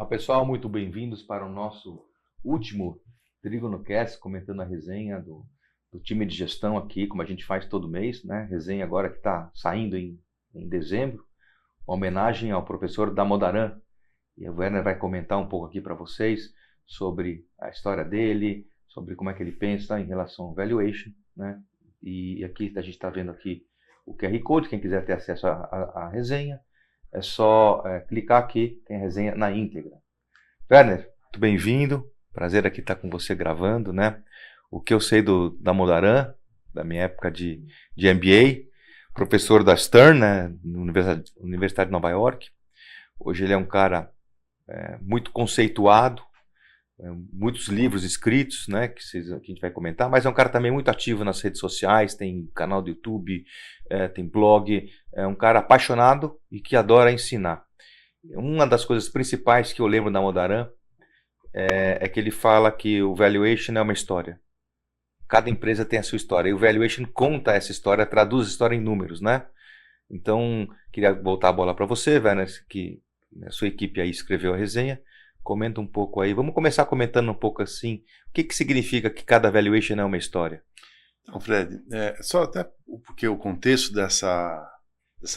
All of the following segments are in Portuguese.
Pessoal, muito bem-vindos para o nosso último TrigonoCast, comentando a resenha do time de gestão aqui, como a gente faz todo mês, né? Resenha agora que está saindo em dezembro, uma homenagem ao professor Damodaran. E o Werner vai comentar um pouco aqui para vocês sobre a história dele, sobre como é que ele pensa em relação ao valuation, né? E aqui a gente está vendo aqui o QR Code, quem quiser ter acesso à resenha, é só clicar aqui, tem a resenha na íntegra. Werner, muito bem-vindo, prazer aqui estar com você gravando, né? O que eu sei do Damodaran, da minha época de MBA, professor da Stern, né, na Universidade de Nova York. Hoje ele é um cara muito conceituado, muitos livros escritos, né, que a gente vai comentar, mas é um cara também muito ativo nas redes sociais, tem canal do YouTube, tem blog, é um cara apaixonado e que adora ensinar. Uma das coisas principais que eu lembro da Damodaran é que ele fala que o valuation é uma história. Cada empresa tem a sua história e o valuation conta essa história, traduz a história em números, né? Então, queria voltar a bola para você, Werner, que a sua equipe aí escreveu a resenha. Comenta um pouco aí. Vamos começar comentando um pouco assim. O que significa que cada valuation é uma história? Então, Fred, só até porque o contexto dessa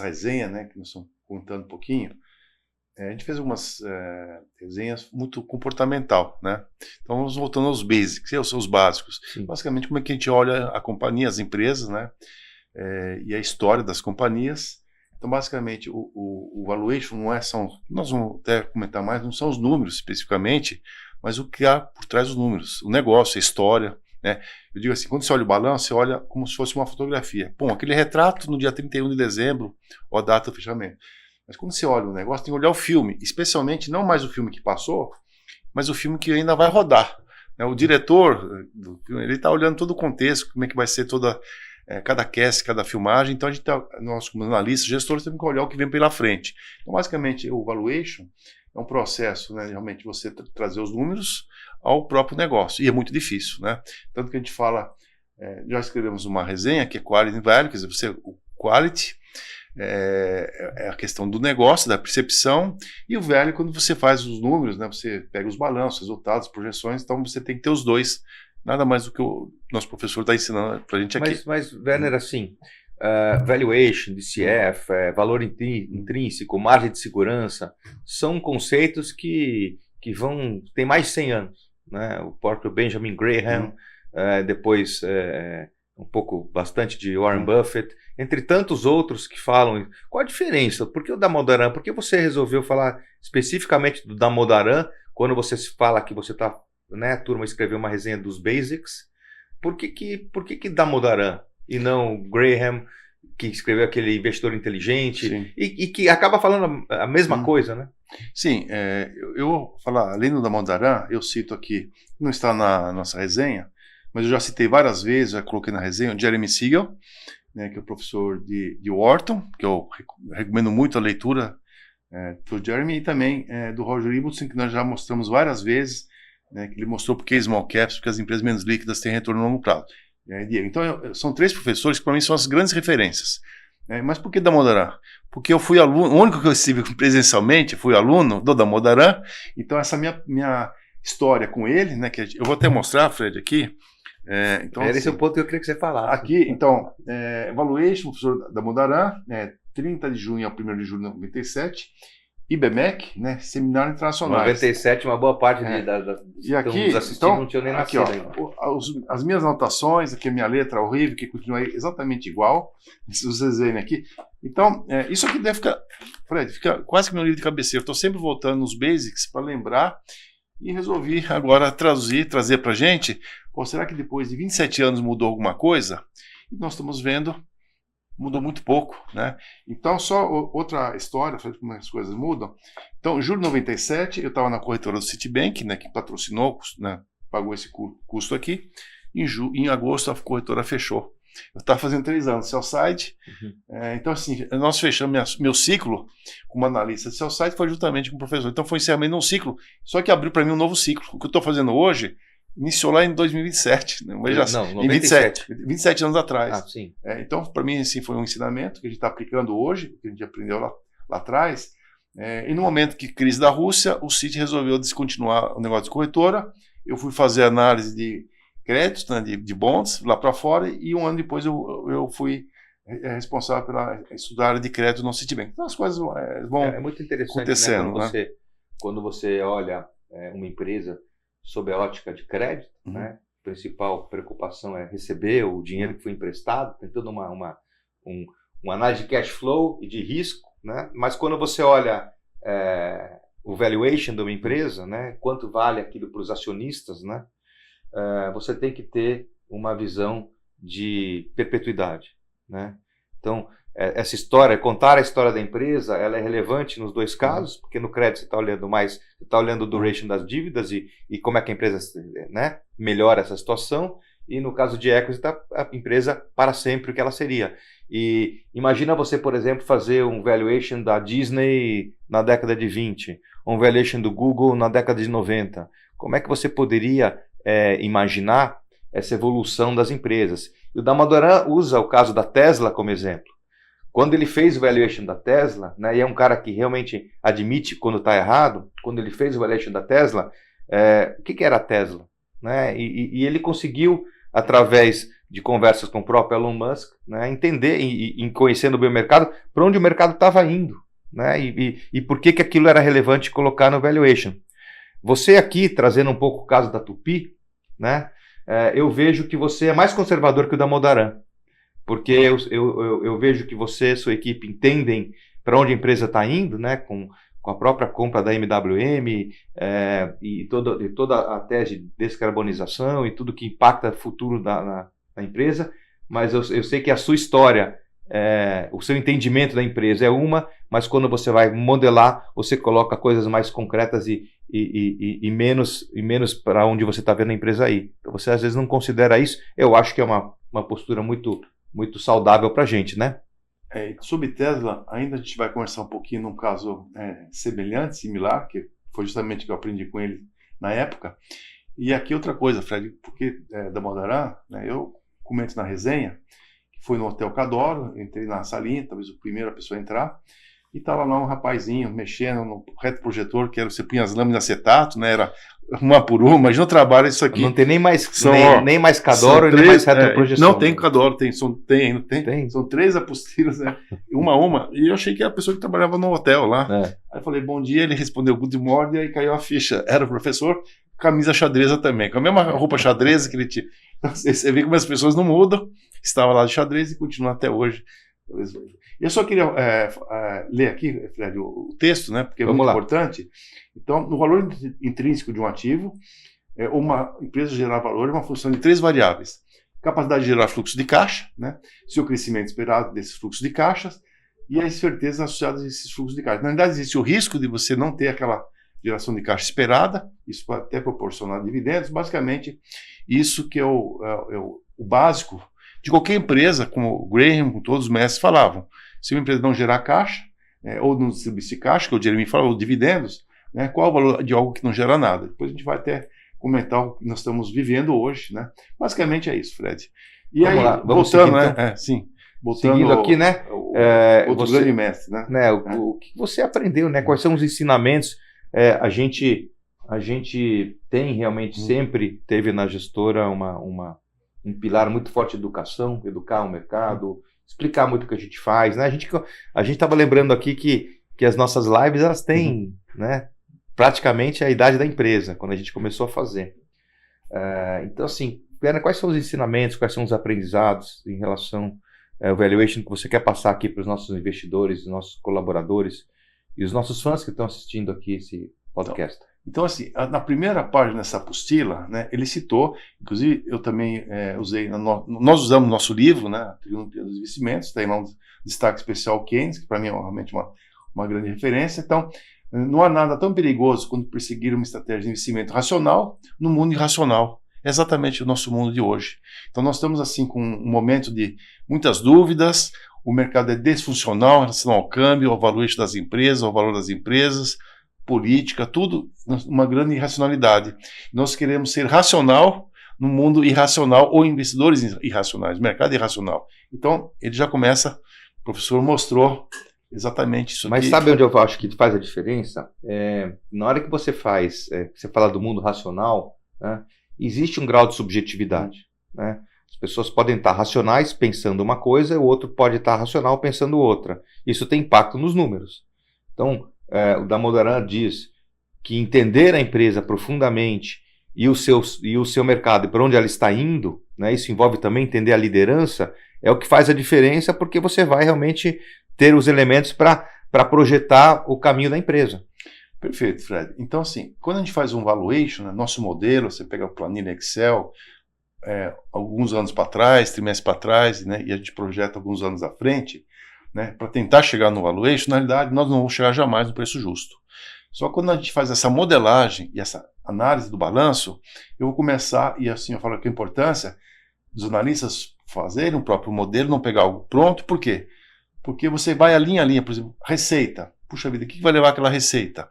resenha, né, que nós estamos contando um pouquinho, a gente fez algumas resenhas muito comportamental, né? Então vamos voltando aos basics, os básicos. Sim. Basicamente, como é que a gente olha a companhia, as empresas, né? E a história das companhias. Então, basicamente, o valuation não nós vamos até comentar mais, não são os números especificamente, mas o que há por trás dos números, o negócio, a história, né? Eu digo assim, quando você olha o balanço, você olha como se fosse uma fotografia. Bom, aquele retrato no dia 31 de dezembro, ou a data do fechamento. Mas quando você olha o negócio, tem que olhar o filme, especialmente não mais o filme que passou, mas o filme que ainda vai rodar, né? O diretor do filme, ele está olhando todo o contexto, como é que vai ser cada cast, cada filmagem. Então nós como analistas, gestores, temos que olhar o que vem pela frente. Então basicamente o valuation é um processo, né, realmente você trazer os números ao próprio negócio, e é muito difícil, né? Tanto que a gente fala, já escrevemos uma resenha que é Quality and Value, quer dizer, o Quality é a questão do negócio, da percepção, e o value quando você faz os números, né, você pega os balanços, resultados, projeções, então você tem que ter os dois. Nada mais do que o nosso professor está ensinando para a gente aqui. Mas Werner, assim, valuation, DCF, valor intrínseco, margem de segurança, são conceitos que tem mais de 100 anos, né? O próprio Benjamin Graham, depois bastante de Warren Buffett, entre tantos outros que falam. Qual a diferença? Por que o Damodaran? Por que você resolveu falar especificamente do Damodaran quando você fala que você está, né, a turma escreveu uma resenha dos basics? Por que Damodaran e não Graham, que escreveu aquele investidor inteligente e que acaba falando a mesma coisa, né? Sim, eu vou falar, além do Damodaran, eu cito aqui, não está na nossa resenha, mas eu já citei várias vezes, já coloquei na resenha, o Jeremy Siegel, né, que é o professor de Wharton, que eu recomendo muito a leitura do Jeremy, e também do Roger Ibbotson, que nós já mostramos várias vezes, né, que ele mostrou porque small caps, porque as empresas menos líquidas têm retorno a longo prazo. Então, são três professores que para mim são as grandes referências. Mas por que Damodaran? Porque eu fui aluno, o único que eu estive presencialmente, fui aluno do Damodaran, então essa minha história com ele, né, que eu vou até mostrar, Fred, aqui. Então, esse é o ponto que eu queria que você falasse. Aqui, então, Valuation, professor Damodaran, 30 de junho a 1º de julho de 97, IBMEC, né, Seminário Internacional. 97, uma boa parte e aqui, dos assistindo então, não tinham nem aqui, nascido. As minhas anotações, aqui a minha letra horrível, que continua exatamente igual, os desenhos aqui. Então, isso aqui deve ficar, Fred, fica quase que meu livro de cabeceira. Eu estou sempre voltando nos basics para lembrar e resolvi agora trazer para a gente. Pô, será que depois de 27 anos mudou alguma coisa? E nós estamos vendo, mudou muito pouco, né? Então, só outra história, como as coisas mudam. Então, em julho de 97, eu estava na corretora do Citibank, né, que patrocinou, né, pagou esse custo aqui. Em agosto, a corretora fechou. Eu estava fazendo 3 anos de sell-side. Então, assim, nós fechamos meu ciclo como analista de sell-side, foi juntamente com o professor. Então, foi encerramento de um ciclo, só que abriu para mim um novo ciclo. O que eu estou fazendo hoje iniciou lá em 2027, né? Em 27 anos atrás. Ah, sim. Então, para mim, assim, foi um ensinamento que a gente está aplicando hoje, que a gente aprendeu lá atrás. E no momento que crise da Rússia, o Citi resolveu descontinuar o negócio de corretora. Eu fui fazer análise de créditos, né, de bonds lá para fora, e um ano depois eu fui responsável pela estudar a área de crédito no Citibank. Então as coisas vão muito interessante, acontecendo, né? Quando você olha uma empresa sob a ótica de crédito, né? A principal preocupação é receber o dinheiro que foi emprestado, tem toda uma análise de cash flow e de risco, né? Mas quando você olha o valuation de uma empresa, né? Quanto vale aquilo para os acionistas, né? Você tem que ter uma visão de perpetuidade, né? Então, essa história, contar a história da empresa, ela é relevante nos dois casos, porque no crédito você está olhando mais, você está olhando o duration das dívidas e como é que a empresa, né, melhora essa situação, e no caso de equity, está a empresa para sempre o que ela seria. E imagina você, por exemplo, fazer um valuation da Disney na década de 20, um valuation do Google na década de 90. Como é que você poderia imaginar essa evolução das empresas? E o Damodaran usa o caso da Tesla como exemplo. Quando ele fez o valuation da Tesla, né, e é um cara que realmente admite quando está errado, quando ele fez o valuation da Tesla, o que era a Tesla? Né? E ele conseguiu, através de conversas com o próprio Elon Musk, né, entender e conhecendo bem o mercado, para onde o mercado estava indo, né, e por que aquilo era relevante colocar no valuation. Você aqui, trazendo um pouco o caso da Tupi, né, eu vejo que você é mais conservador que o Damodaran, porque eu vejo que você e sua equipe entendem para onde a empresa está indo, né, com a própria compra da MWM e toda a tese de descarbonização e tudo que impacta o futuro da empresa, mas eu sei que a sua história, o seu entendimento da empresa é uma, mas quando você vai modelar, você coloca coisas mais concretas e menos para onde você está vendo a empresa aí. Então você às vezes não considera isso. Eu acho que é uma postura muito saudável para a gente, né? Sobre Tesla, ainda a gente vai conversar um pouquinho num caso semelhante, similar, que foi justamente o que eu aprendi com ele na época. E aqui outra coisa, Fred, porque Damodaran, né, eu comento na resenha, que foi no Hotel Cadoro, entrei na salinha, talvez a primeira pessoa a entrar, e estava lá um rapazinho mexendo no retroprojetor, que você punha as lâminas de acetato, né, era uma por uma, imagina o trabalho isso aqui. Não tem nem mais Cadoro e nem mais retroprojeção. Não tem Cadoro, tem. São 3 apostilas, né, uma a uma, e eu achei que era a pessoa que trabalhava no hotel lá. Aí eu falei, bom dia, ele respondeu good morning, e aí caiu a ficha, era o professor, camisa xadreza também, com a mesma roupa xadrez que ele tinha. Então, você vê como as pessoas não mudam, estava lá de xadrez e continua até hoje. Eu só queria ler aqui, Fred, o texto, né, porque é muito importante. Então, no valor intrínseco de um ativo, uma empresa gerar valor é uma função de 3 variáveis. Capacidade de gerar fluxo de caixa, né, seu crescimento esperado desses fluxos de caixas e as certezas associadas a esses fluxos de caixa. Na verdade, existe o risco de você não ter aquela geração de caixa esperada, isso pode até proporcionar dividendos. Basicamente, isso que é o básico de qualquer empresa, como o Graham, como todos os mestres falavam. Se uma empresa não gerar caixa, ou não distribuir caixa, que o Jeremy falou, ou dividendos, né, qual o valor de algo que não gera nada? Depois a gente vai até comentar o que nós estamos vivendo hoje, né? Basicamente é isso, Fred. E vamos aí, lá, vamos voltando, seguir, né? Sim. Seguindo aqui, né? Outro grande mestre, né? O que você aprendeu, né? Quais são os ensinamentos? A gente tem realmente sempre teve na gestora um pilar muito forte de educação, educar o mercado, explicar muito o que a gente faz, né? A gente estava lembrando aqui que as nossas lives, elas têm, né, praticamente a idade da empresa, quando a gente começou a fazer. Então, assim, quais são os ensinamentos, quais são os aprendizados em relação ao valuation que você quer passar aqui para os nossos investidores, os nossos colaboradores e os nossos fãs que estão assistindo aqui esse podcast? Então, assim, na primeira página dessa apostila, né, ele citou, inclusive eu também usei, nós usamos no nosso livro, né, a Trigonometria dos Investimentos, tem lá um destaque especial Keynes, que para mim é realmente uma grande referência. Então, não há nada tão perigoso quanto perseguir uma estratégia de investimento racional no mundo irracional. É exatamente o nosso mundo de hoje. Então, nós estamos assim com um momento de muitas dúvidas, o mercado é desfuncional em relação ao câmbio, ao valor das empresas, ao valor das empresas, política, tudo uma grande irracionalidade. Nós queremos ser racional no mundo irracional ou investidores irracionais, mercado irracional. Então, ele já começa, o professor mostrou exatamente isso. Mas aqui. sabe onde eu acho que faz a diferença? Na hora que você faz, você fala do mundo racional, né, existe um grau de subjetividade, né? As pessoas podem estar racionais pensando uma coisa, e o outro pode estar racional pensando outra. Isso tem impacto nos números. Então, o Damodaran diz que entender a empresa profundamente e o seu mercado e para onde ela está indo, né, isso envolve também entender a liderança, é o que faz a diferença, porque você vai realmente ter os elementos para projetar o caminho da empresa. Perfeito, Fred. Então, assim, quando a gente faz um valuation, né, nosso modelo, você pega a planilha Excel, alguns anos para trás, trimestre para trás, né, e a gente projeta alguns anos à frente, né, para tentar chegar no valuation, na realidade, nós não vamos chegar jamais no preço justo. Só que quando a gente faz essa modelagem e essa análise do balanço, eu vou começar, e assim eu falo que a importância dos analistas fazerem o próprio modelo, não pegar algo pronto. Por quê? Porque você vai linha a linha, por exemplo, receita. Puxa vida, o que vai levar aquela receita?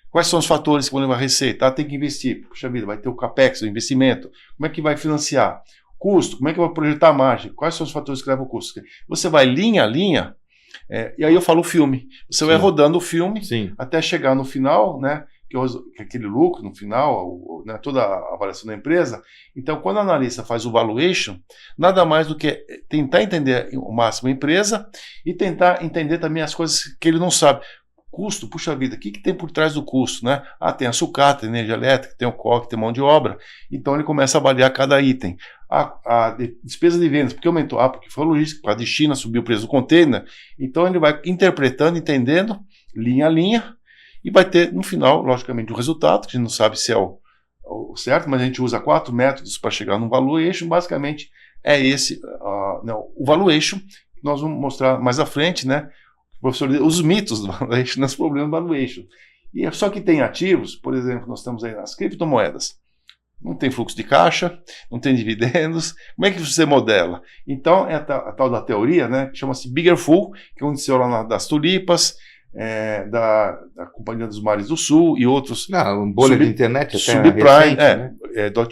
Quais são os fatores que vão levar a receita? Tem que investir. Puxa vida, vai ter o CAPEX, o investimento. Como é que vai financiar? Custo, como é que vai projetar a margem? Quais são os fatores que levam o custo? Você vai linha a linha, e aí eu falo o filme. Você vai rodando o filme até chegar no final, né? Que é aquele lucro no final, né, toda a avaliação da empresa. Então, quando o analista faz o valuation, nada mais do que tentar entender o máximo a empresa e tentar entender também as coisas que ele não sabe. Custo, puxa vida, o que tem por trás do custo, né? Tem a sucata, tem energia elétrica, tem o COC, tem mão de obra. Então ele começa a avaliar cada item. A despesa de vendas, porque aumentou? Porque foi logística, a de China subiu o preço do container. Então ele vai interpretando, entendendo, linha a linha, e vai ter, no final, logicamente, o resultado, que a gente não sabe se é o certo, mas a gente usa 4 métodos para chegar no valuation. Basicamente é esse o valuation, que nós vamos mostrar mais à frente, né? Professor, os mitos do valuation, os problemas do valuation. E só que tem ativos, por exemplo, nós estamos aí nas criptomoedas. Não tem fluxo de caixa, não tem dividendos. Como é que você modela? Então, é a tal da teoria, né, que chama-se Bigger Fool, que aconteceu lá das tulipas, da Companhia dos Mares do Sul e outros. Bolha de internet, subprime, né?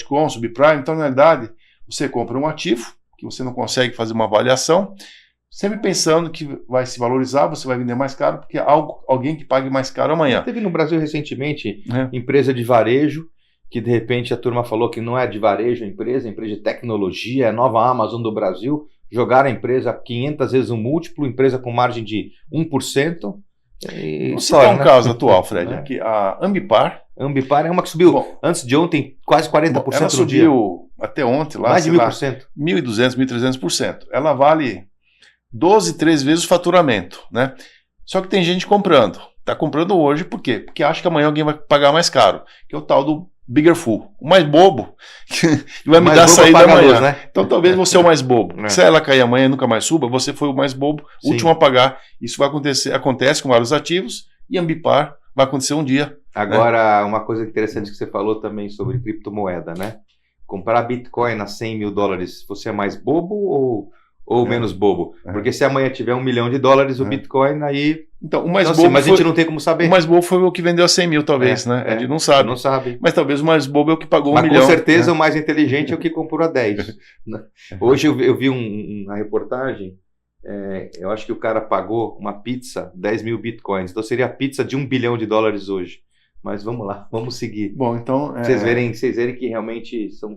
.com, subprime. Então, na verdade, você compra um ativo que você não consegue fazer uma avaliação, sempre pensando que vai se valorizar, você vai vender mais caro, porque alguém que pague mais caro amanhã. Teve no Brasil recentemente empresa de varejo, que de repente a turma falou que não é de varejo a empresa de tecnologia, é a nova Amazon do Brasil, jogaram a empresa 500 vezes um múltiplo, empresa com margem de 1%. Isso é um caso atual, Fred, aqui, a Ambipar. Ambipar é uma que subiu antes de ontem quase 40% no dia. Ela subiu até ontem lá, mais de 1.000%. 1.200%, 1.300%. Ela vale 12, 13 vezes o faturamento, né? Só que tem gente comprando. Está comprando hoje, por quê? Porque acha que amanhã alguém vai pagar mais caro, que é o tal do Bigger Fool. O mais bobo, que vai me dar saída amanhã. Né? Então talvez você é o mais bobo. Se ela cair amanhã e nunca mais suba, você foi o mais bobo, o último a pagar. Isso vai acontecer, acontece com vários ativos, e Ambipar vai acontecer um dia. Agora, uma coisa interessante que você falou também sobre criptomoeda, né? Comprar Bitcoin a $100 mil, você é mais bobo ou menos bobo? Porque se amanhã tiver $1 milhão o Bitcoin, aí... Então, o mais bobo mas a gente não tem como saber. O mais bobo foi o que vendeu a 100 mil, talvez, né? A gente não sabe. Não sabe. Mas talvez o mais bobo é o que pagou mas 1 milhão. Com certeza o mais inteligente é o que comprou a 10. Hoje eu vi uma reportagem, eu acho que o cara pagou uma pizza 10 mil bitcoins. Então seria a pizza de $1 bilhão hoje. Mas vamos lá, vamos seguir. Bom, então... Vocês verem que realmente são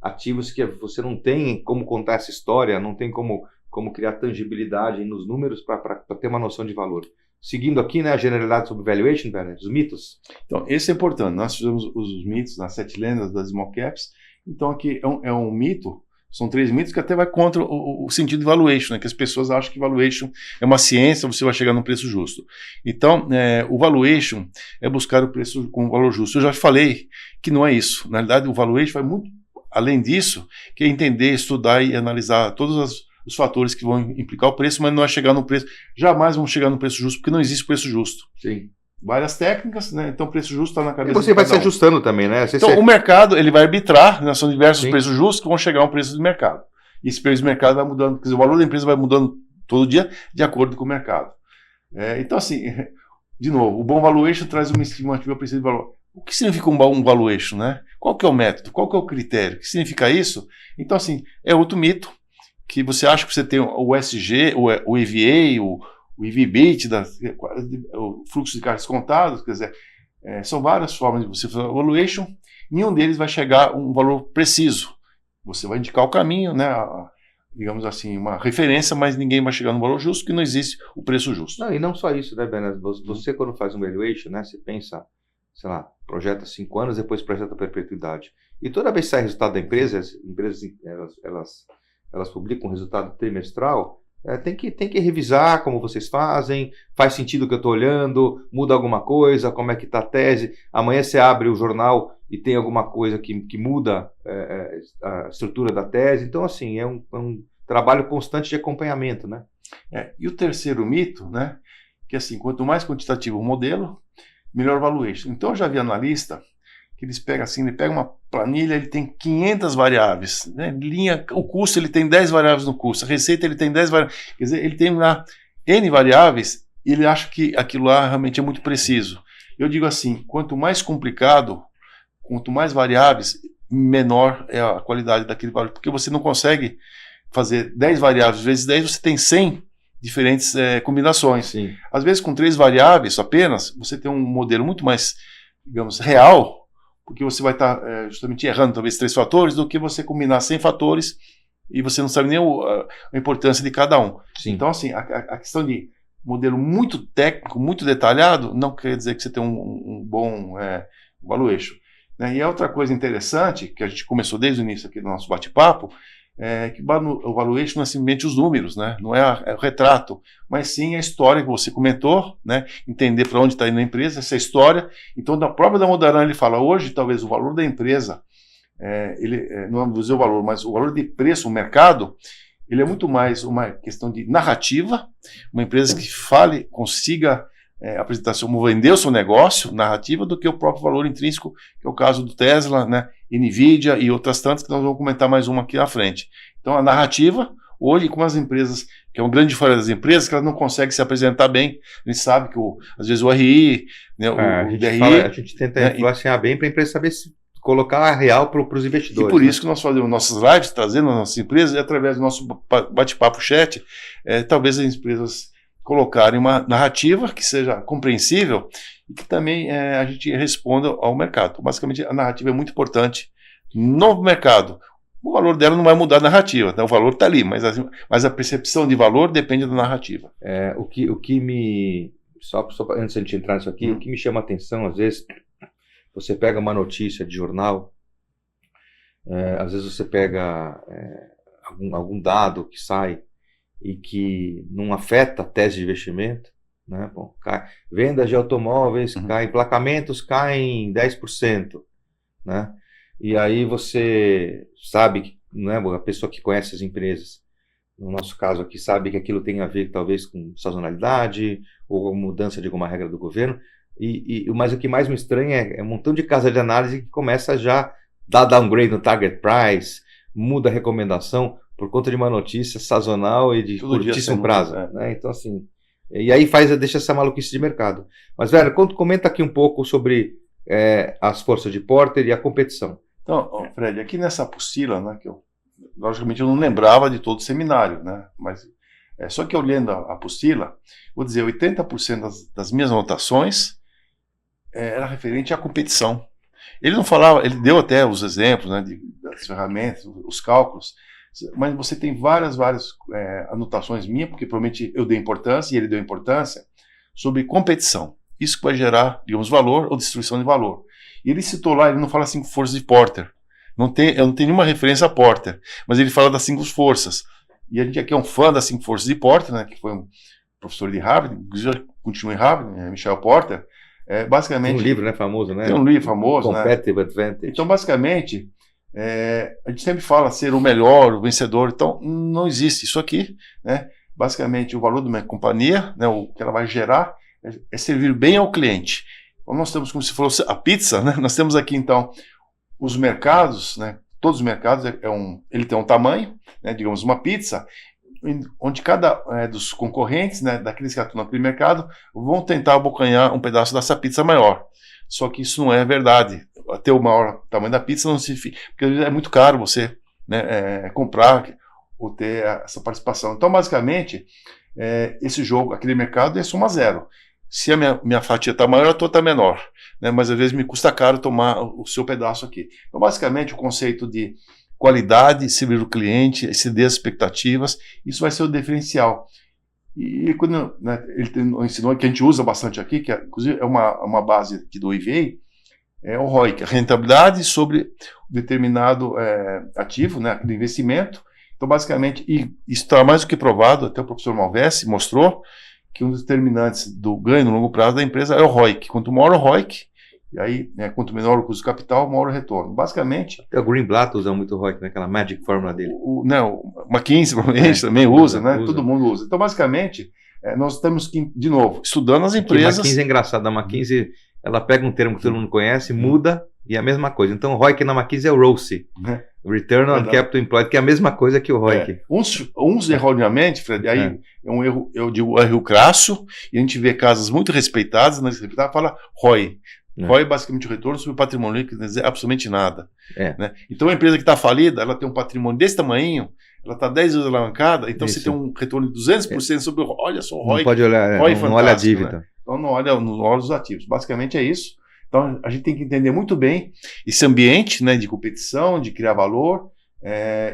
ativos que você não tem como contar essa história, não tem como criar tangibilidade nos números para ter uma noção de valor. Seguindo aqui, né, a generalidade sobre valuation, Werner, os mitos. Então, esse é importante. Nós fizemos os mitos nas 7 lendas das small caps. Então, aqui é um mito, são 3 mitos que até vai contra o sentido de valuation, né, que as pessoas acham que valuation é uma ciência, você vai chegar num preço justo. Então, o valuation é buscar o preço com o valor justo. Eu já falei que não é isso. Na verdade, o valuation vai muito além disso, que é entender, estudar e analisar todos os fatores que vão implicar o preço, mas não é chegar no preço. Jamais vamos chegar no preço justo, porque não existe preço justo. Sim. Várias técnicas, né? Então o preço justo está na cabeça. E você vai se ajustando também, né? Então o mercado ele vai arbitrar, né? São diversos preços justos que vão chegar a um preço de mercado. E esse preço de mercado vai mudando, quer dizer, o valor da empresa vai mudando todo dia de acordo com o mercado. Então assim, de novo, o bom valuation traz uma estimativa precisa de valor. O que significa um valuation, né? Qual que é o método? Qual que é o critério? O que significa isso? Então, assim, é outro mito, que você acha que você tem o SG, o EVA, o o EV/EBITDA, o fluxo de caixa descontado, quer dizer, são várias formas de você fazer valuation, nenhum deles vai chegar a um valor preciso. Você vai indicar o caminho, né, digamos assim, uma referência, mas ninguém vai chegar no valor justo, porque não existe o preço justo. Não, e não só isso, né, Bernardo? Você, quando faz um valuation, né, você pensa, sei lá, projeta 5 anos, depois projeta a perpetuidade. E toda vez que sai resultado da empresa, as empresas elas publicam um resultado trimestral, tem que revisar como vocês fazem, faz sentido o que eu estou olhando, muda alguma coisa, como é que está a tese. Amanhã você abre o jornal e tem alguma coisa que muda a estrutura da tese. Então, assim, é um trabalho constante de acompanhamento, né? E o terceiro mito, né, que assim, quanto mais quantitativo o modelo, melhor valuation. Então, eu já vi analista que eles pegam assim, ele pega uma planilha, ele tem 500 variáveis, né? O custo, ele tem 10 variáveis no custo, a receita, ele tem 10 variáveis, quer dizer, ele tem lá N variáveis e ele acha que aquilo lá realmente é muito preciso. Eu digo assim, quanto mais complicado, quanto mais variáveis, menor é a qualidade daquele valor, porque você não consegue fazer 10 variáveis vezes 10, você tem 100 diferentes combinações. Sim. Às vezes, com 3 variáveis apenas, você tem um modelo muito mais, digamos, real, porque você vai estar justamente errando talvez 3 fatores, do que você combinar 100 fatores e você não sabe nem a importância de cada um. Sim. Então, assim, a questão de modelo muito técnico, muito detalhado, não quer dizer que você tem um bom valuation. Né? E a outra coisa interessante, que a gente começou desde o início aqui do nosso bate-papo, que o valuation não é simplesmente os números, né? Não é o retrato, mas sim a história que você comentou, né? Entender para onde está indo a empresa, essa história. Então, da própria Damodaran, ele fala, hoje talvez o valor da empresa, não vou dizer o valor, mas o valor de preço, o mercado, ele é muito mais uma questão de narrativa, uma empresa que fale, consiga apresentar vender o seu negócio, narrativa, do que o próprio valor intrínseco, que é o caso do Tesla, né, Nvidia e outras tantas, que nós vamos comentar mais uma aqui na frente. Então, a narrativa, hoje, com as empresas, que é uma grande diferença das empresas, que elas não conseguem se apresentar bem. A gente sabe que, às vezes, o RI, né, o DRI... a gente tenta influenciar bem para a empresa saber se colocar a real para os investidores. E por isso que nós fazemos nossas lives, trazendo as nossas empresas, e através do nosso bate-papo chat, talvez as empresas colocarem uma narrativa que seja compreensível e que também a gente responda ao mercado. Basicamente, a narrativa é muito importante no mercado. O valor dela não vai mudar a narrativa, né? O valor está ali, mas a percepção de valor depende da narrativa. O que me... Só antes de a gente entrar nisso aqui, o que me chama a atenção, às vezes, você pega uma notícia de jornal, às vezes você pega algum dado que sai e que não afeta a tese de investimento, né? Bom, vendas de automóveis caem, emplacamentos caem 10%, né? E aí você sabe, né, a pessoa que conhece as empresas, no nosso caso aqui, sabe que aquilo tem a ver talvez com sazonalidade ou mudança de alguma regra do governo, mas o que mais me estranha é um montão de casa de análise que começa já dar downgrade no target price, muda a recomendação por conta de uma notícia sazonal e de curtíssimo prazo. Né? Então, assim, e aí deixa essa maluquice de mercado. Mas, velho, comenta aqui um pouco sobre as forças de Porter e a competição. Então, Fred, aqui nessa apostila, né, que logicamente eu não lembrava de todo o seminário, né, mas só que eu lendo a apostila, vou dizer, 80% das minhas anotações era referente à competição. Ele não falava, ele deu até os exemplos, né, das ferramentas, os cálculos, mas você tem várias anotações minhas, porque provavelmente eu dei importância e ele deu importância, sobre competição. Isso que vai gerar, digamos, valor ou destruição de valor. E ele citou lá, ele não fala 5 forças de Porter. Eu não tenho nenhuma referência a Porter, mas ele fala das 5 forças. E a gente aqui é um fã das 5 forças de Porter, né, que foi um professor de Harvard, inclusive continua em Harvard, Michel Porter. Basicamente, tem um livro, né, famoso, né? Tem um livro famoso, Competitive né? Advantage. Então, basicamente, a gente sempre fala ser o melhor, o vencedor. Então, não existe isso aqui, né? Basicamente, o valor de uma companhia, né, o que ela vai gerar, é servir bem ao cliente. Então, nós temos, como se fosse a pizza, né? Nós temos aqui, então, os mercados, né? Todos os mercados, ele tem um tamanho, né? Digamos, uma pizza, onde cada dos concorrentes, né, daqueles que atuam naquele mercado, vão tentar abocanhar um pedaço dessa pizza maior. Só que isso não é verdade. Ter o maior tamanho da pizza não significa, porque é muito caro você, né, comprar ou ter essa participação. Então, basicamente, esse jogo, aquele mercado é soma zero. Se a minha fatia está maior, a tua está menor, né? Mas às vezes me custa caro tomar o seu pedaço aqui. Então, basicamente, o conceito de qualidade, servir o cliente, exceder as expectativas, isso vai ser o diferencial. E quando, né, ele ensinou, que a gente usa bastante aqui, que inclusive é uma base aqui do EVA, é o ROIC, a rentabilidade sobre determinado ativo, né, do investimento. Então, basicamente, e isso está mais do que provado, até o professor Malvesi mostrou, que um dos determinantes do ganho no longo prazo da empresa é o ROIC. Quanto maior o ROIC, e aí, né, quanto menor o custo de capital, maior o retorno. Basicamente... O Greenblatt usa muito o ROIC, naquela Magic Fórmula dele. O McKinsey, provavelmente, também usa, né? Todo mundo usa. Então, basicamente, nós temos que, de novo, estudando as empresas... A McKinsey é engraçado. A McKinsey, ela pega um termo que todo mundo conhece, muda, e é a mesma coisa. Então, o ROIC na McKinsey é o ROCE. Return on Capital Employed, que é a mesma coisa que o ROIC. Uns erroneamente, Fred, aí é um erro, eu digo erro crasso, e a gente vê casas muito respeitadas, mas fala ROI. ROI é basicamente o retorno sobre o patrimônio, que não quer dizer absolutamente nada. Né? Então, a empresa que está falida, ela tem um patrimônio desse tamanho, ela está 10 vezes alavancada, então você tem um retorno de 200% sobre o olha só o ROI. Não pode olhar, não olha a dívida. Né? Então, não olha os ativos. Basicamente é isso. Então, a gente tem que entender muito bem esse ambiente, né, de competição, de criar valor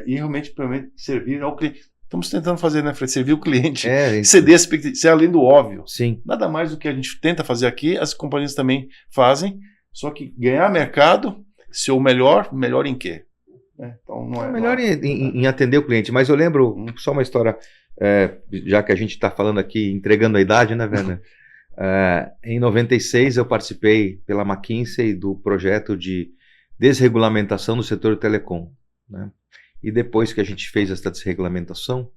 e realmente servir ao cliente. Estamos tentando fazer, né, Fred? Servir o cliente. Ceder a expectativa, ser além do óbvio. Sim. Nada mais do que a gente tenta fazer aqui, as companhias também fazem, só que ganhar mercado, ser o melhor em quê? Então, não é melhor em atender o cliente. Mas eu lembro, só uma história, já que a gente está falando aqui, entregando a idade, né, Werner? Em 96 eu participei pela McKinsey do projeto de desregulamentação do setor de telecom, né? E depois que a gente fez essa desregulamentação,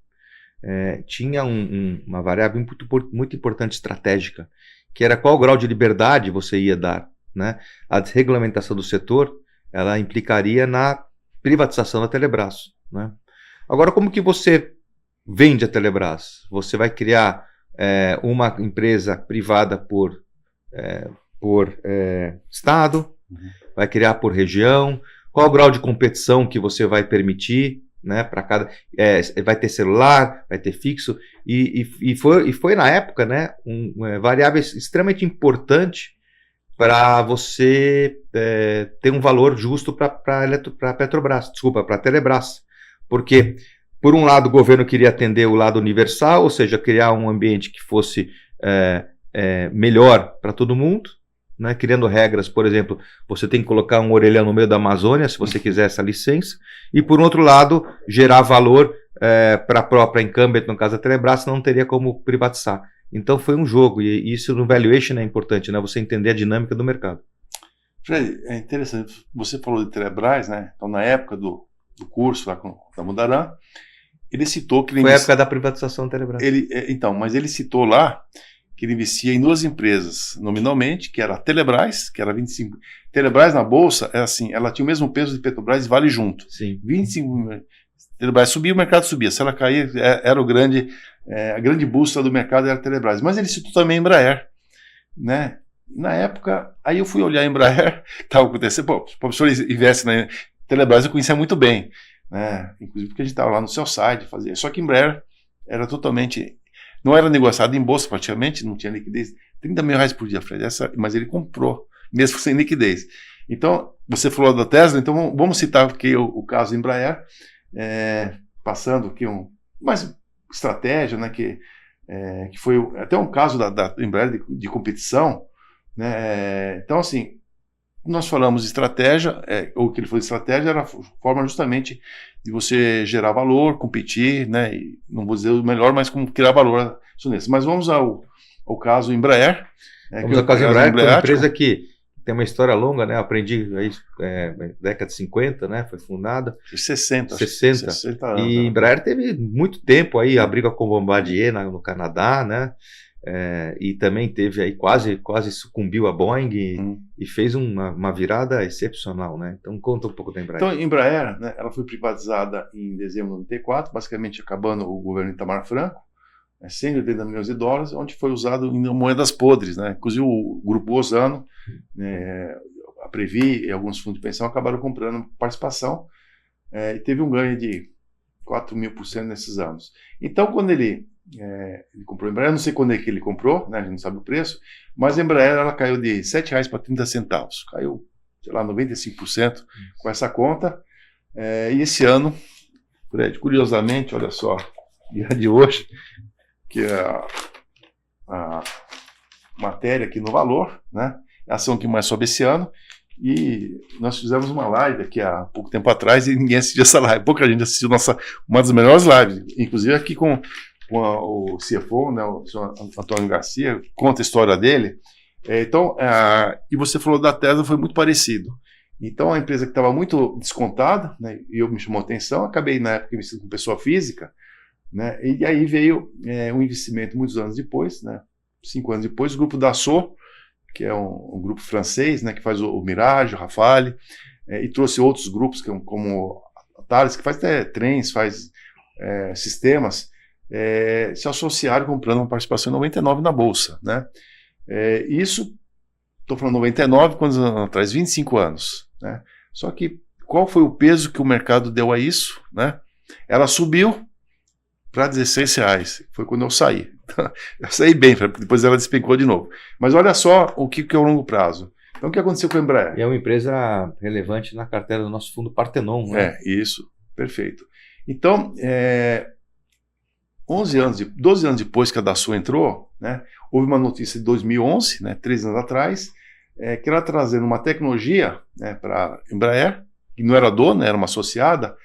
tinha uma variável muito importante estratégica, que era qual grau de liberdade você ia dar, né? A desregulamentação do setor, ela implicaria na privatização da Telebrás, né? Agora, como que você vende a Telebrás? Você vai criar uma empresa privada por estado, vai criar por região, qual o grau de competição que você vai permitir, né, para cada, vai ter celular, vai ter fixo, e foi na época, né, variável extremamente importante para você ter um valor justo para Petrobras, desculpa, para a Telebrás, porque por um lado, o governo queria atender o lado universal, ou seja, criar um ambiente que fosse melhor para todo mundo, né? Criando regras, por exemplo, você tem que colocar um orelhão no meio da Amazônia, se você quiser essa licença, e por outro lado, gerar valor para a própria incumbent, no caso da Telebrás, não teria como privatizar. Então foi um jogo, e isso no valuation é importante, né? Você entender a dinâmica do mercado. Fred, é interessante, você falou de Telebrás, né? Então na época do curso lá com a Mudaran, ele citou que... Foi a época da privatização da Telebrás. Mas ele citou lá que ele investia em duas empresas, nominalmente, que era a Telebrás, que era 25... Telebrás na Bolsa, assim, ela tinha o mesmo peso de Petrobras e Vale junto. Sim. 25... Telebrás subia, o mercado subia. Se ela cair, era a grande bússola do mercado era a Telebrás. Mas ele citou também a Embraer, né? Na época, aí eu fui olhar a Embraer, estava acontecendo, o professor investe na Telebrás, eu conhecia muito bem, né? Inclusive porque a gente estava lá no seu site, fazia. Só que Embraer era totalmente, não era negociado em bolsa praticamente, não tinha liquidez, 30 mil reais por dia, Fred, mas ele comprou, mesmo sem liquidez. Então, você falou da Tesla, então vamos citar aqui o caso Embraer, passando aqui mais estratégia, né, que foi até um caso da Embraer de competição, né? Então, assim, nós falamos de estratégia, ou que ele falou de estratégia, era a forma justamente de você gerar valor, competir, né? E não vou dizer o melhor, mas como criar valor. Mas vamos ao caso Embraer. Vamos ao caso Embraer, que é uma empresa que tem uma história longa, né? Eu aprendi aí, década de 50, né? Foi fundada. 60 anos. E Embraer teve muito tempo aí, a briga com Bombardier no Canadá, né? E também teve aí quase sucumbiu a Boeing e fez uma virada excepcional, né? Então conta um pouco da Embraer. Então, Embraer, né, ela foi privatizada em dezembro de 94, basicamente acabando o governo Itamar Franco, 180 milhões de dólares, onde foi usado em moedas podres, né? Inclusive o grupo Osano, a Previ e alguns fundos de pensão acabaram comprando participação e teve um ganho de 4.000% nesses anos. Então, quando ele ele comprou a Embraer, não sei quando é que ele comprou, né, a gente não sabe o preço, mas a Embraer ela caiu de R$ 7,00 para 30 centavos, caiu, sei lá, 95% com essa conta, e esse ano, Fred, curiosamente, olha só, dia de hoje, que a matéria aqui no Valor, né, a ação que mais sobe esse ano, e nós fizemos uma live aqui há pouco tempo atrás e ninguém assistiu essa live, pouca gente assistiu uma das melhores lives, inclusive aqui com o CFO, né, o senhor Antônio Garcia, conta a história dele. Então, e você falou da Tesla, foi muito parecido. Então, a empresa que estava muito descontada, né, e me chamou a atenção, acabei na época investindo com pessoa física, né, e aí veio um investimento muitos anos depois, né, 5 anos depois, o grupo Dassault, que é um grupo francês, né, que faz o Mirage, o Rafale, e trouxe outros grupos como a Thales, que faz até trens, faz sistemas, se associaram comprando uma participação em 99 na Bolsa. Né? Isso, estou falando 99, quantos anos atrás? 25 anos. Né? Só que qual foi o peso que o mercado deu a isso? Né? Ela subiu para R$16. Foi quando eu saí. Eu saí bem, depois ela despencou de novo. Mas olha só o que é o longo prazo. Então o que aconteceu com a Embraer? E é uma empresa relevante na carteira do nosso fundo Partenon. Né? Isso, perfeito. Então, 12 anos depois que a Dassault entrou, né, houve uma notícia de 2011, né, 3 anos atrás, que ela trazendo uma tecnologia, né, para a Embraer, que não era dona, era uma associada,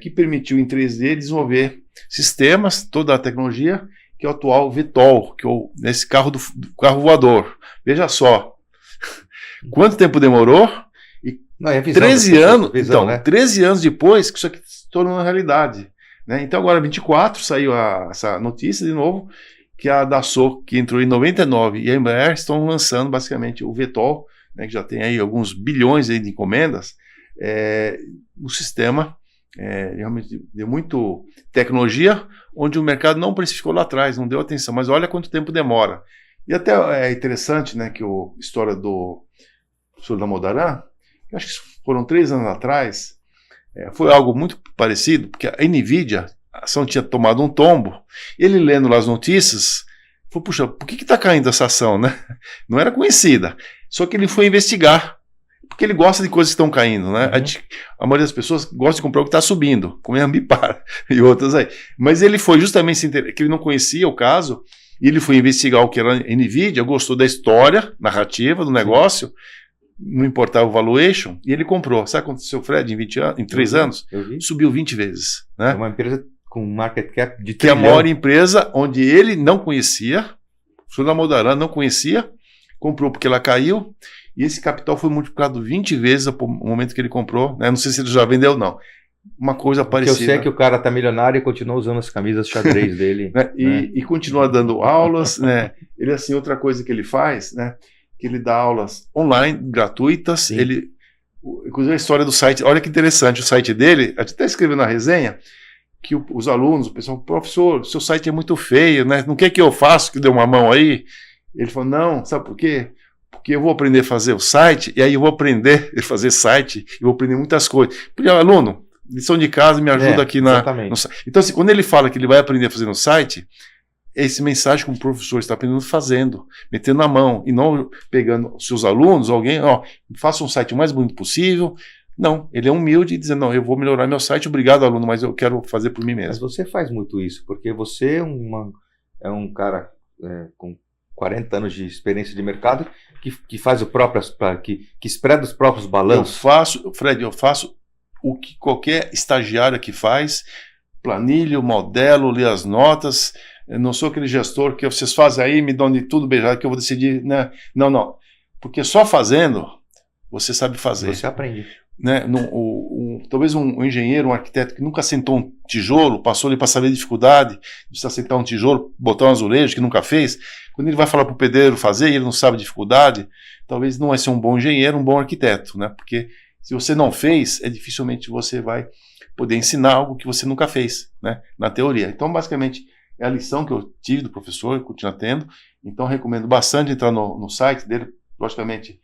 que permitiu em 3D desenvolver sistemas, toda a tecnologia, que é o atual VTOL, que é nesse carro do carro voador. Veja só, quanto tempo demorou? Não, é 13 anos, visão, né? 13 anos depois que isso aqui se tornou uma realidade. Né? Então agora, 24, saiu essa notícia de novo, que a Dassault, que entrou em 99, e a Embraer estão lançando basicamente o VTOL, né, que já tem aí alguns bilhões aí de encomendas, o sistema realmente deu muito tecnologia, onde o mercado não precificou lá atrás, não deu atenção, mas olha quanto tempo demora. E até é interessante, né, que a história do professor Damodaran, eu acho que foram 3 anos atrás, foi algo muito parecido, porque a NVIDIA, a ação tinha tomado um tombo, ele lendo lá as notícias, falou, puxa, por que está caindo essa ação, né? Não era conhecida, só que ele foi investigar, porque ele gosta de coisas que estão caindo, né? A maioria das pessoas gosta de comprar o que está subindo, como a Ambipar e outras aí. Mas ele foi justamente que ele não conhecia o caso, e ele foi investigar o que era a NVIDIA, gostou da história, narrativa do negócio, não importava o valuation, e ele comprou. Sabe o que aconteceu, Fred, em 3 anos? Subiu 20 vezes. Né? É uma empresa com market cap de que é a maior empresa, onde ele não conhecia, o senhor Damodaran não conhecia, comprou porque ela caiu, e esse capital foi multiplicado 20 vezes no momento que ele comprou. Né? Não sei se ele já vendeu ou não. Uma coisa parecida. Porque eu sei que o cara está milionário e continua usando as camisas xadrez dele. Né? E continua dando aulas. Né? Ele, assim, outra coisa que ele faz, né? Que ele dá aulas online, gratuitas. Sim. Inclusive a história do site, olha que interessante, o site dele, a gente até escreveu na resenha, que os alunos, o pessoal, professor, seu site é muito feio, né? Não quer que eu faça, que dê uma mão aí? Ele falou, não, sabe por quê? Porque eu vou aprender a fazer o site, e aí eu vou aprender a fazer site, e vou aprender muitas coisas. Porque, aluno, lição de casa, me ajuda aqui no site. Então, assim, quando ele fala que ele vai aprender a fazer no site, esse mensagem que o professor está aprendendo fazendo, metendo a mão, e não pegando os seus alunos, alguém, faça um site o mais bonito possível. Não, ele é humilde e dizendo, não, eu vou melhorar meu site, obrigado aluno, mas eu quero fazer por mim mesmo. Mas você faz muito isso, porque você é um cara com 40 anos de experiência de mercado, que faz que espreda os próprios balanços. Fred, eu faço o que qualquer estagiário aqui faz, planilha, modelo, lê as notas. Eu não sou aquele gestor que vocês fazem aí, me dão de tudo beijado que eu vou decidir. Né? Não. Porque só fazendo, você sabe fazer. Você aprende. Né? Talvez um engenheiro, um arquiteto que nunca sentou um tijolo, passou ali para saber a dificuldade de precisar sentar um tijolo, botar um azulejo que nunca fez. Quando ele vai falar para o pedreiro fazer e ele não sabe a dificuldade, talvez não vai ser um bom engenheiro, um bom arquiteto. Né? Porque se você não fez, dificilmente você vai poder ensinar algo que você nunca fez, né? Na teoria. Então, basicamente, é a lição que eu tive do professor e continuo tendo. Então, recomendo bastante entrar no site dele. Logicamente,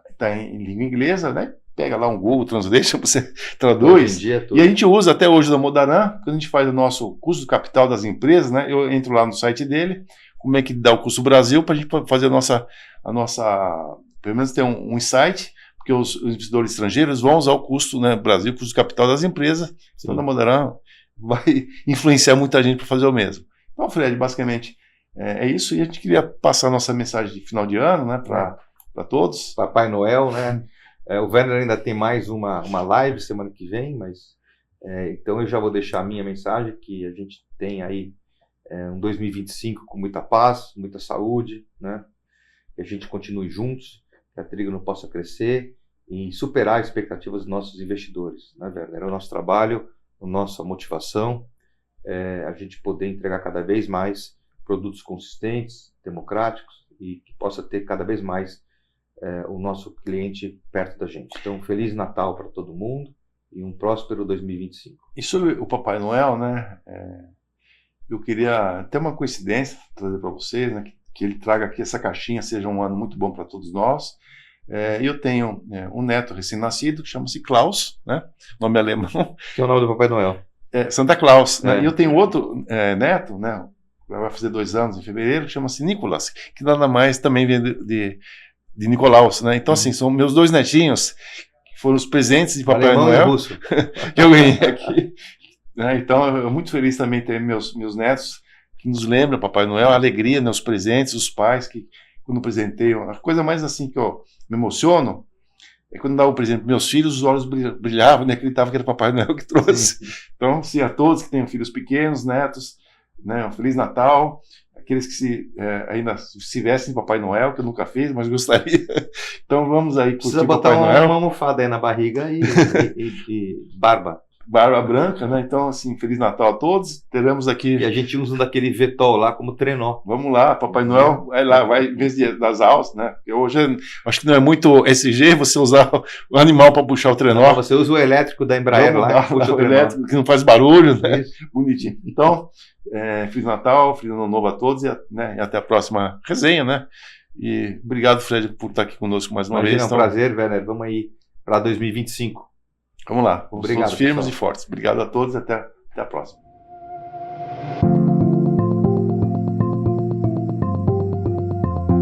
está em língua inglesa, né? pega lá um Google Translation, você traduz. Hoje em dia, E a gente usa até hoje da Modaran, quando a gente faz o nosso custo do capital das empresas, né? Eu entro lá no site dele, como é que dá o custo Brasil, para a gente fazer a nossa, pelo menos ter um insight, porque os investidores estrangeiros vão usar o custo, né, Brasil, o custo do capital das empresas, então a Modaran vai influenciar muita gente para fazer o mesmo. Então, Fred, basicamente é isso, e a gente queria passar a nossa mensagem de final de ano, né, para todos. Papai Noel, né? O Werner ainda tem mais uma live semana que vem, mas então eu já vou deixar a minha mensagem, que a gente tem aí um 2025 com muita paz, muita saúde, né? Que a gente continue juntos, que a Trígono possa crescer e superar as expectativas dos nossos investidores, né, Werner? É o nosso trabalho, a nossa motivação, a gente poder entregar cada vez mais produtos consistentes, democráticos e que possa ter cada vez mais o nosso cliente perto da gente. Então, Feliz Natal para todo mundo e um próspero 2025. E sobre o Papai Noel, né, eu queria até uma coincidência trazer para vocês, né, que ele traga aqui essa caixinha, seja um ano muito bom para todos nós. Eu tenho um neto recém-nascido que chama-se Klaus, né, nome alemão. Que é o nome do Papai Noel? Santa Claus. Né? E eu tenho outro neto, né, vai fazer 2 anos em fevereiro, que chama-se Nicolas, que nada mais também vem de Nicolaus, né? Então, assim, são meus 2 netinhos, que foram os presentes de Papai Alemão Noel e russo. que eu ganhei aqui. Né? Então, eu muito feliz também ter meus netos que nos lembram Papai Noel, a alegria, né? Os presentes, os pais que, quando presenteiam. A coisa mais assim que eu me emociono é quando dava o presente para meus filhos, os olhos brilhavam, né? Acreditava que era Papai Noel que trouxe. Sim. Então, sim, a todos que tenham filhos pequenos, netos, né? Um Feliz Natal. Aqueles que ainda se vestem de Papai Noel, que eu nunca fiz, mas gostaria. Então vamos aí curtir Precisa botar Papai Noel. Uma almofada aí na barriga e barba. Barba branca, né? Então, assim, Feliz Natal a todos. Teremos aqui... E a gente usa daquele Vetol lá como trenó. Vamos lá, Papai Noel, vai lá, vai em vez das alças, né? Porque hoje acho que não é muito SG você usar o animal para puxar o trenó. Não, você usa o elétrico da Embraer lá, que puxa o elétrico, que não faz barulho, né? Isso. Bonitinho. Então, Feliz Natal, Feliz Ano Novo a todos e até a próxima resenha, né? E obrigado, Fred, por estar aqui conosco mais uma vez. É um prazer, Werner. Vamos aí para 2025. Vamos lá. Obrigado. Firmes e fortes. Obrigado a todos e até a próxima.